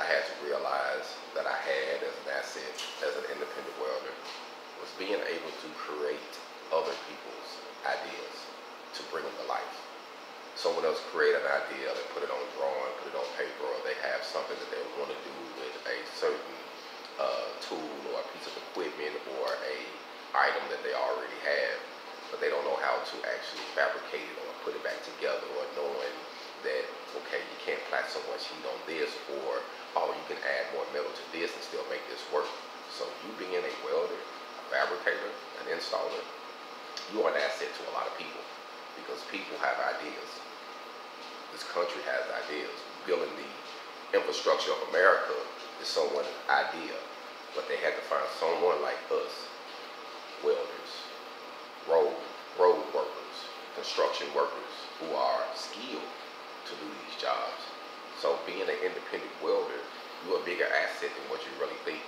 I had to realize that I had as an asset, as an independent welder, was being able to create other people's ideas to bring them to life. Someone else create an idea, they put it on drawing, put it on paper, or they have something that they want to do with a certain tool or a piece of equipment or a item that they already have, but they don't know how to actually fabricate it or put it back together, or knowing that, okay, you can't apply so much heat on this, or oh, you can add more metal to this and still make this work. So you being a welder, a fabricator, an installer, you are an asset to a lot of people, because people have ideas. This country has ideas. Building the infrastructure of America is someone's idea, but they had to find someone like us, welders, road workers, construction workers, who are skilled to do these jobs. So being an independent welder, you're a bigger asset than what you really think.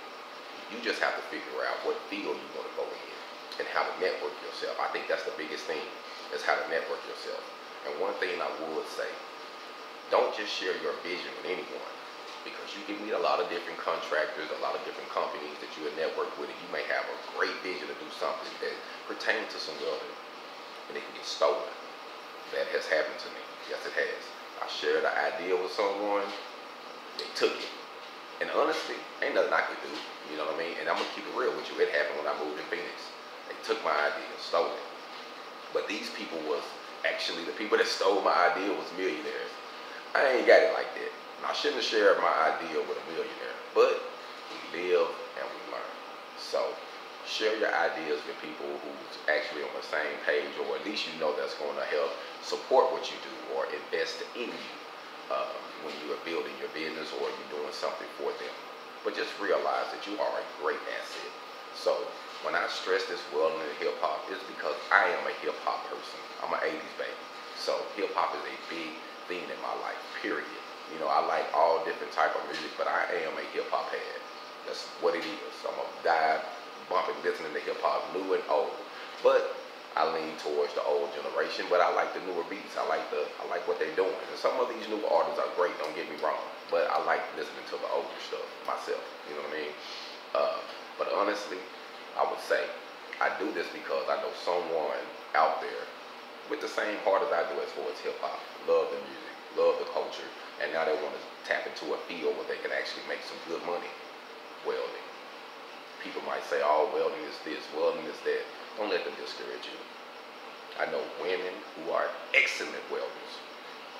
You just have to figure out what field you want to go in and how to network yourself. I think that's the biggest thing, is how to network yourself. And one thing I would say, don't just share your vision with anyone, because you can meet a lot of different contractors, a lot of different companies that you would network with, and you may have a great vision to do something that pertains to some welding, and it can get stolen. That has happened to me. Yes, it has. I shared an idea with someone, they took it. And honestly, ain't nothing I could do, you know what I mean? And I'm gonna keep it real with you. It happened when I moved in Phoenix. They took my idea, stole it. But these people was, actually the people that stole my idea was millionaires. I ain't got it like that. And I shouldn't have shared my idea with a millionaire. But we live and we learn. So share your ideas with people who's actually on the same page, or at least you know that's going to help support what you do or invest in you when you are building your business or you're doing something for them. But just realize that you are a great asset. So when I stress this welding and hip hop, it's because I am a hip hop person. I'm an 80s baby. So hip hop is a big thing in my life, period. You know, I like all different type of music, but I am a hip hop head. That's what it is. I'm a dive, bumping, listening to hip hop, new and old. But I lean towards the old generation, but I like the newer beats. I like what they're doing. And some of these new artists are great, don't get me wrong. But I like listening to the older stuff myself, you know what I mean? But honestly, I would say I do this because I know someone out there with the same heart as I do as far as hip hop, love the music, love the culture, and now they want to tap into a field where they can actually make some good money. Welding. People might say, oh, welding is this, welding is that. Don't let them discourage you. I know women who are excellent welders.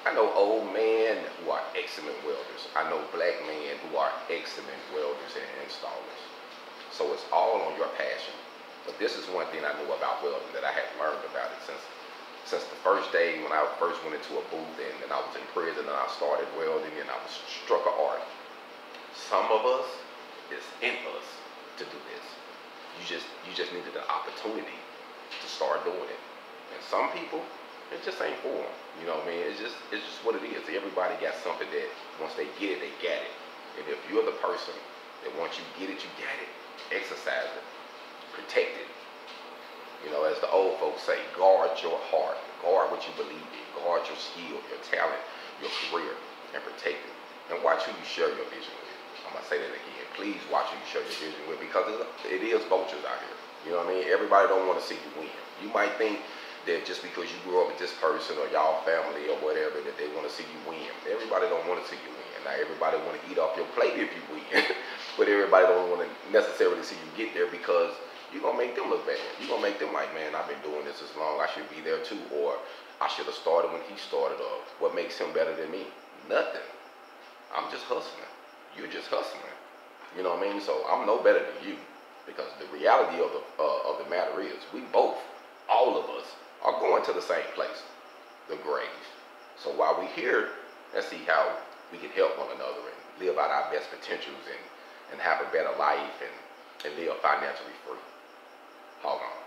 I know old men who are excellent welders. I know black men who are excellent welders and installers. So it's all on your passion. But this is one thing I knew about welding, that I had learned about it since the first day when I first went into a booth and I was in prison and I started welding and I was struck an art. Some of us, it's in us to do this. You just needed an opportunity to start doing it. And some people, it just ain't for them. You know what I mean? It's just what it is. Everybody got something that once they get it, they got it. And if you're the person that once you get it, you got it, exercise it, protect it. You know, as the old folks say, guard your heart, guard what you believe in, guard your skill, your talent, your career, and protect it. And watch who you share your vision with. I'm going to say that again. Please watch who you share your vision with, because it is vultures out here. You know what I mean? Everybody don't want to see you win. You might think that just because you grew up with this person or y'all family or whatever, that they want to see you win. Everybody don't want to see you win. Now, everybody want to eat off your plate if you win. But everybody don't want to necessarily see you get there, because you're going to make them look bad. You're going to make them like, man, I've been doing this as long, I should be there too. Or I should have started when he started. Or what makes him better than me? Nothing. I'm just hustling. You're just hustling. You know what I mean? So I'm no better than you. Because the reality of the matter is, we both, all of us, are going to the same place, the grave. So while we're here, let's see how we can help one another and live out our best potentials and have a better life and live financially free. Hog on.